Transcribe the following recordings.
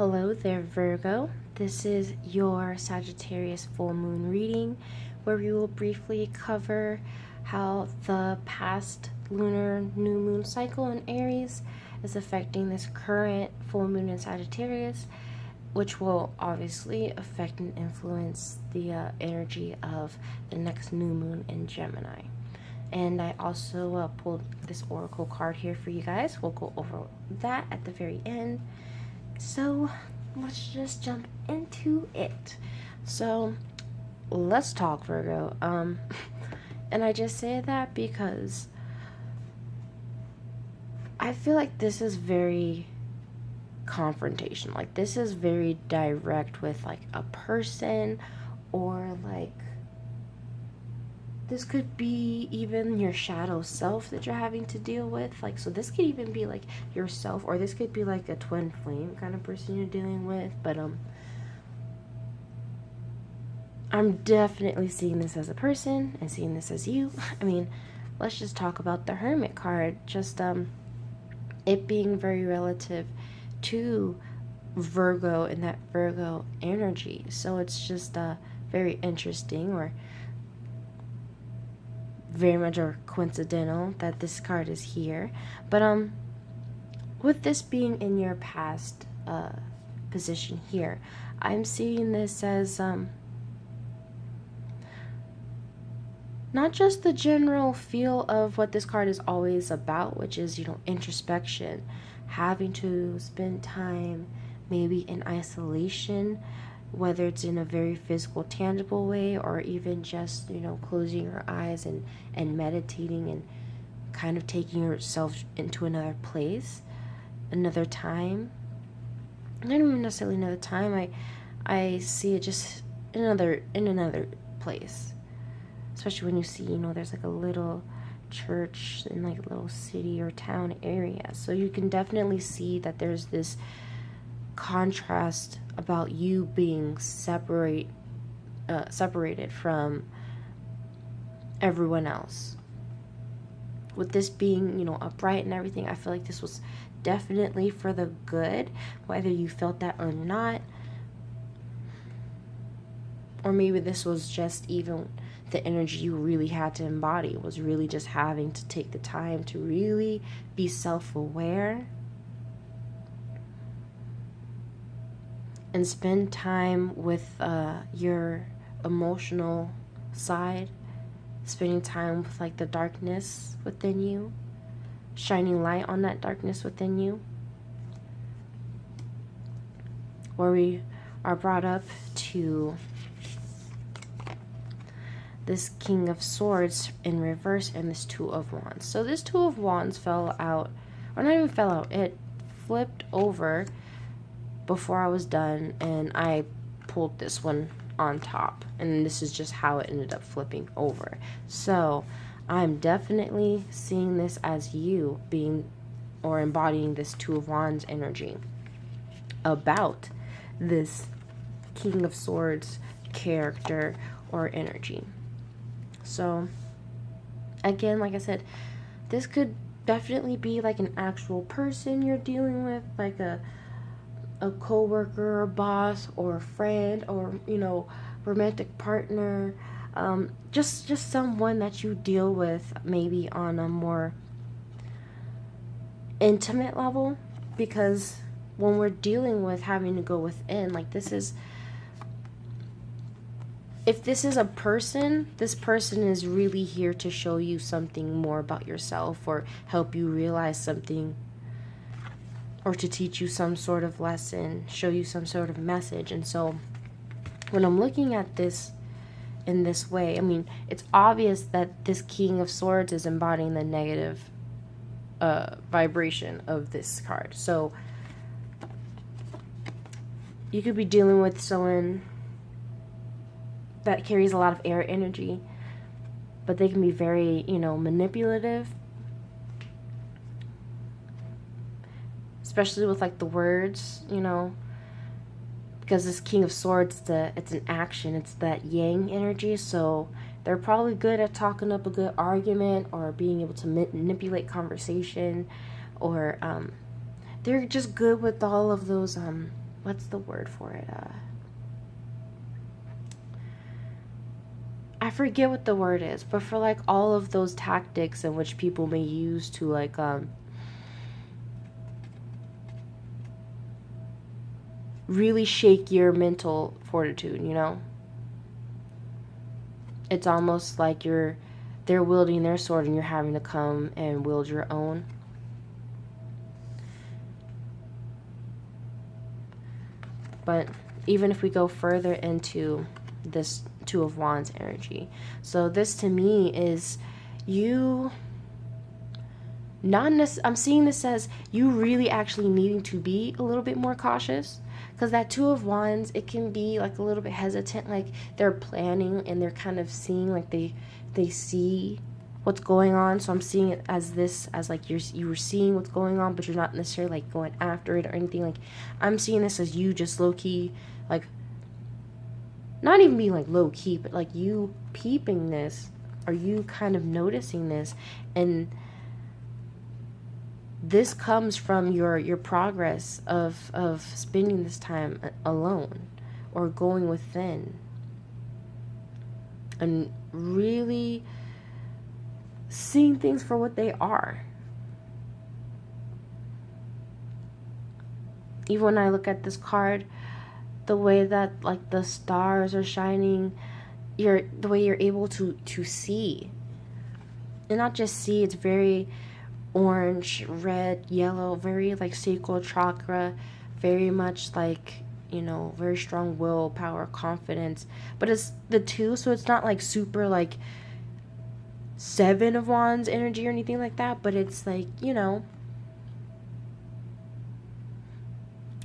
Hello there, Virgo. This is your Sagittarius full moon reading, where we will briefly cover how the past lunar new moon cycle in Aries is affecting this current full moon in Sagittarius, which will obviously affect and influence the energy of the next new moon in Gemini. And I also pulled this oracle card here for you guys. We'll go over that at the very end. So let's just jump into it. So let's talk, Virgo. And I just say that because I feel like this is very confrontation. Like, this is very direct with like a person, or like this could be even your shadow self that you're having to deal with. Like, so this could even be like yourself, or this could be like a twin flame kind of person you're dealing with. But I'm definitely seeing this as a person and seeing this as you. I mean, let's just talk about the Hermit card. Just it being very relative to Virgo and that Virgo energy. So it's just very interesting, or very much or coincidental that this card is here. But with this being in your past position here, I'm seeing this as not just the general feel of what this card is always about, which is, you know, introspection, having to spend time maybe in isolation, whether it's in a very physical, tangible way, or even just, you know, closing your eyes and meditating and kind of taking yourself into another place, another time. Not even necessarily another time. I see it just in another place. Especially when you see, you know, there's like a little church in like a little city or town area. So you can definitely see that there's this contrast about you being separated from everyone else. With this being, you know, upright and everything, I feel like this was definitely for the good, whether you felt that or not. Or maybe this was just even the energy you really had to embody, was really just having to take the time to really be self-aware and spend time with your emotional side, spending time with like the darkness within you, shining light on that darkness within you, where we are brought up to this King of Swords in reverse and this Two of Wands. So this Two of Wands fell out, or not even fell out, it flipped over before I was done, and I pulled this one on top, and this is just how it ended up flipping over. So I'm definitely seeing this as you being or embodying this Two of Wands energy about this King of Swords character or energy. So again, like I said, this could definitely be like an actual person you're dealing with, like a co-worker or boss or a friend, or, you know, romantic partner, just someone that you deal with maybe on a more intimate level. Because when we're dealing with having to go within, like, this is, if this is a person, this person is really here to show you something more about yourself, or help you realize something, or to teach you some sort of lesson, show you some sort of message. And so when I'm looking at this in this way, I mean, it's obvious that this King of Swords is embodying the negative vibration of this card. So you could be dealing with someone that carries a lot of air energy, but they can be very, you know, manipulative, especially with like the words, you know, because this King of Swords, it's an action, it's that yang energy. So they're probably good at talking up a good argument, or being able to manipulate conversation, or they're just good with all of those what's the word for it? I forget what the word is, but for like all of those tactics in which people may use to like really shake your mental fortitude, you know? It's almost like they're wielding their sword and you're having to come and wield your own. But even if we go further into this Two of Wands energy, so this to me is you I'm seeing this as you really actually needing to be a little bit more cautious, because that Two of Wands, it can be like a little bit hesitant, like they're planning and they're kind of seeing, like they see what's going on. So I'm seeing it as this, as like you were seeing what's going on, but you're not necessarily like going after it or anything. Like I'm seeing this as you just low-key, like not even being like low-key, but like you peeping this, or you kind of noticing this. And this comes from your progress of spending this time alone or going within and really seeing things for what they are. Even when I look at this card, the way that like the stars are shining, the way you're able to see, and not just see, it's very orange, red, yellow, very like sacral chakra, very much like, you know, very strong willpower, confidence. But it's the two, so it's not like super like Seven of Wands energy or anything like that, but it's like, you know,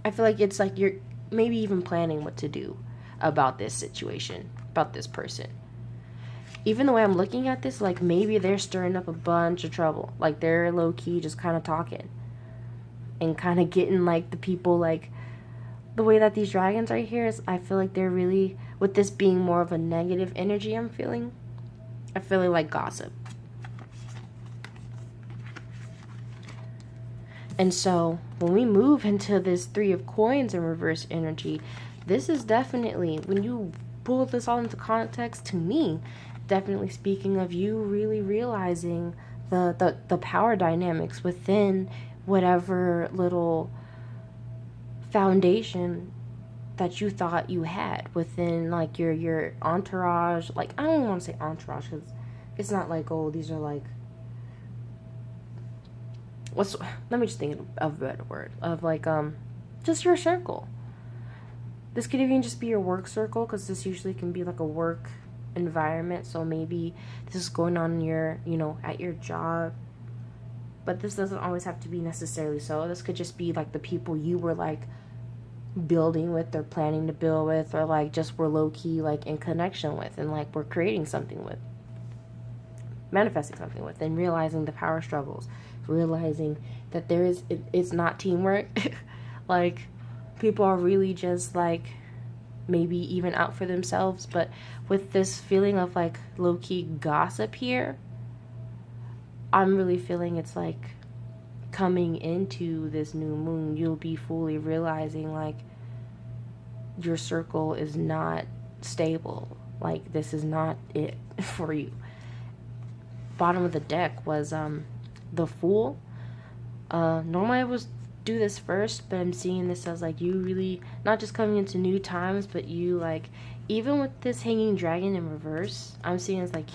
I feel like it's like you're maybe even planning what to do about this situation, about this person. Even the way I'm looking at this, like maybe they're stirring up a bunch of trouble. Like they're low-key just kind of talking and kind of getting like the people, like the way that these dragons right here is, I feel like they're really, with this being more of a negative energy I'm feeling like gossip. And so when we move into this Three of Coins in reverse energy, this is definitely, when you pull this all into context, to me, definitely speaking of you really realizing the power dynamics within whatever little foundation that you thought you had within like your entourage. Like I don't even want to say entourage, because it's not like, oh, these are like, let me just think of a better word, of like just your circle. This could even just be your work circle, because this usually can be like a work environment. So maybe this is going on in your, you know, at your job, but this doesn't always have to be necessarily so. This could just be like the people you were like building with, or planning to build with, or like just were low-key like in connection with, and like we're creating something with, manifesting something with, and realizing the power struggles, realizing that it's not teamwork. Like people are really just like maybe even out for themselves. But with this feeling of like low-key gossip here, I'm really feeling it's like coming into this new moon, you'll be fully realizing like your circle is not stable. Like this is not it for you. Bottom of the deck was the Fool. Normally I would do this first, but I'm seeing this as like you really not just coming into new times, but you like, even with this Hanging Dragon in reverse, I'm seeing it's like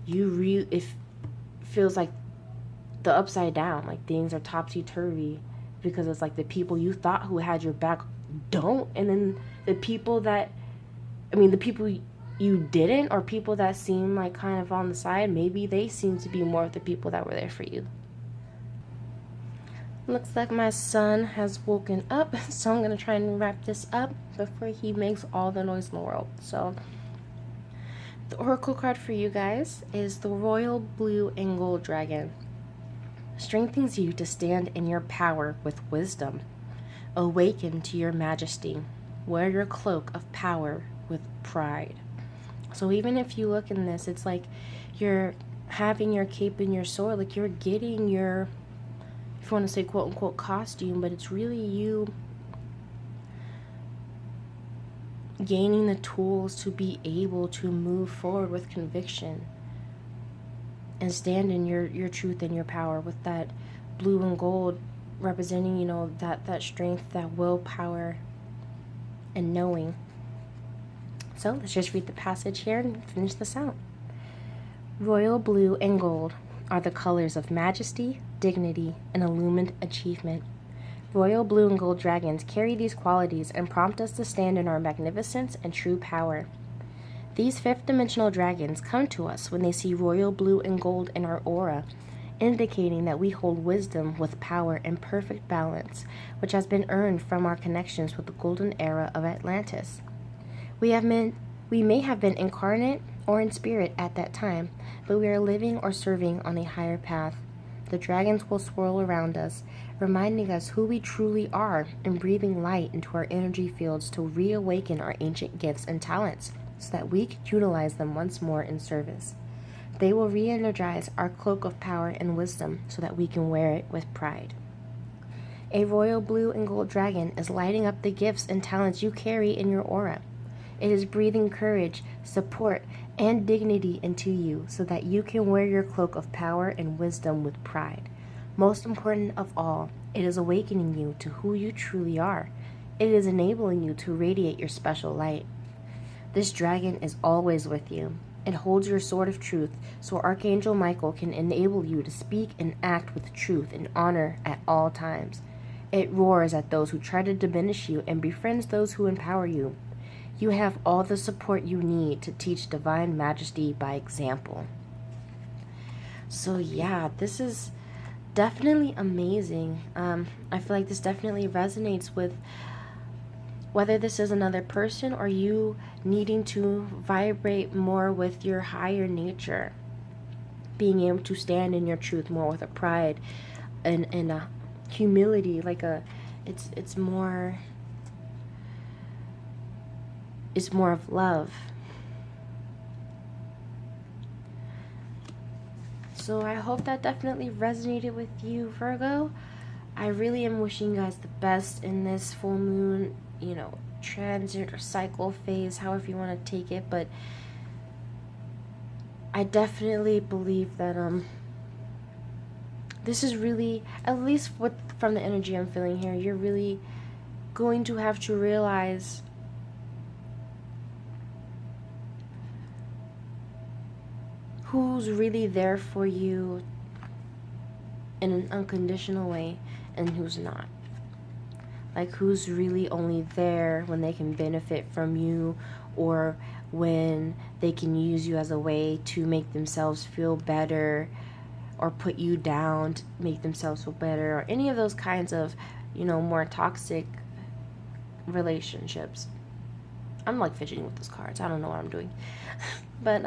you really, it feels like the upside down, like things are topsy-turvy, because it's like the people you thought who had your back don't, and then the people that, I mean, the people you didn't, or people that seem like kind of on the side, maybe they seem to be more of the people that were there for you. Looks like my son has woken up, so I'm going to try and wrap this up before he makes all the noise in the world. So the oracle card for you guys is the Royal Blue and Gold Dragon. Strengthens you to stand in your power with wisdom. Awaken to your majesty. Wear your cloak of power with pride. So even if you look in this, it's like you're having your cape and your sword, like you're getting your, if you want to say quote unquote costume, but it's really you gaining the tools to be able to move forward with conviction and stand in your truth and your power, with that blue and gold representing, you know, that strength, that willpower, and knowing. So let's just read the passage here and finish this out. Royal blue and gold are the colors of majesty, dignity, and illumined achievement. Royal blue and gold dragons carry these qualities and prompt us to stand in our magnificence and true power. These fifth-dimensional dragons come to us when they see royal blue and gold in our aura, indicating that we hold wisdom with power and perfect balance, which has been earned from our connections with the golden era of Atlantis. We may have been incarnate or in spirit at that time, but we are living or serving on a higher path. The dragons will swirl around us, reminding us who we truly are and breathing light into our energy fields to reawaken our ancient gifts and talents so that we can utilize them once more in service. They will re-energize our cloak of power and wisdom so that we can wear it with pride. A royal blue and gold dragon is lighting up the gifts and talents you carry in your aura. It is breathing courage, support, and dignity into you so that you can wear your cloak of power and wisdom with pride. Most important of all, it is awakening you to who you truly are. It is enabling you to radiate your special light. This dragon is always with you. It holds your sword of truth, so Archangel Michael can enable you to speak and act with truth and honor at all times. It roars at those who try to diminish you and befriends those who empower you. You have all the support you need to teach divine majesty by example. So yeah, this is definitely amazing. I feel like this definitely resonates with whether this is another person or you needing to vibrate more with your higher nature, being able to stand in your truth more with a pride and a humility, like it's more of love. So I hope that definitely resonated with you, Virgo. I really am wishing you guys the best in this full moon, you know, transit or cycle phase, however you want to take it. But I definitely believe that this is really, at least from the energy I'm feeling here, you're really going to have to realize who's really there for you in an unconditional way and who's not. Like, who's really only there when they can benefit from you, or when they can use you as a way to make themselves feel better, or put you down to make themselves feel better, or any of those kinds of, you know, more toxic relationships. I'm like fidgeting with those cards. I don't know what I'm doing. But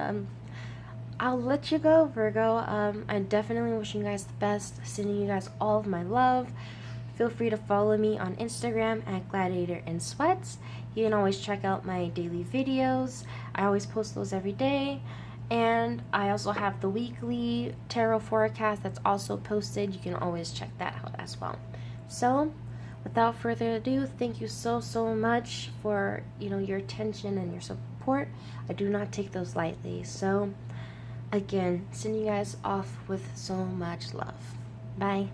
I'll let you go, Virgo. I'm definitely wishing you guys the best, sending you guys all of my love. Feel free to follow me on Instagram at Gladiator in Sweats. You can always check out my daily videos. I always post those every day. And I also have the weekly tarot forecast that's also posted. You can always check that out as well. So, without further ado, thank you so much for, you know, your attention and your support. I do not take those lightly. So, again, sending you guys off with so much love. Bye.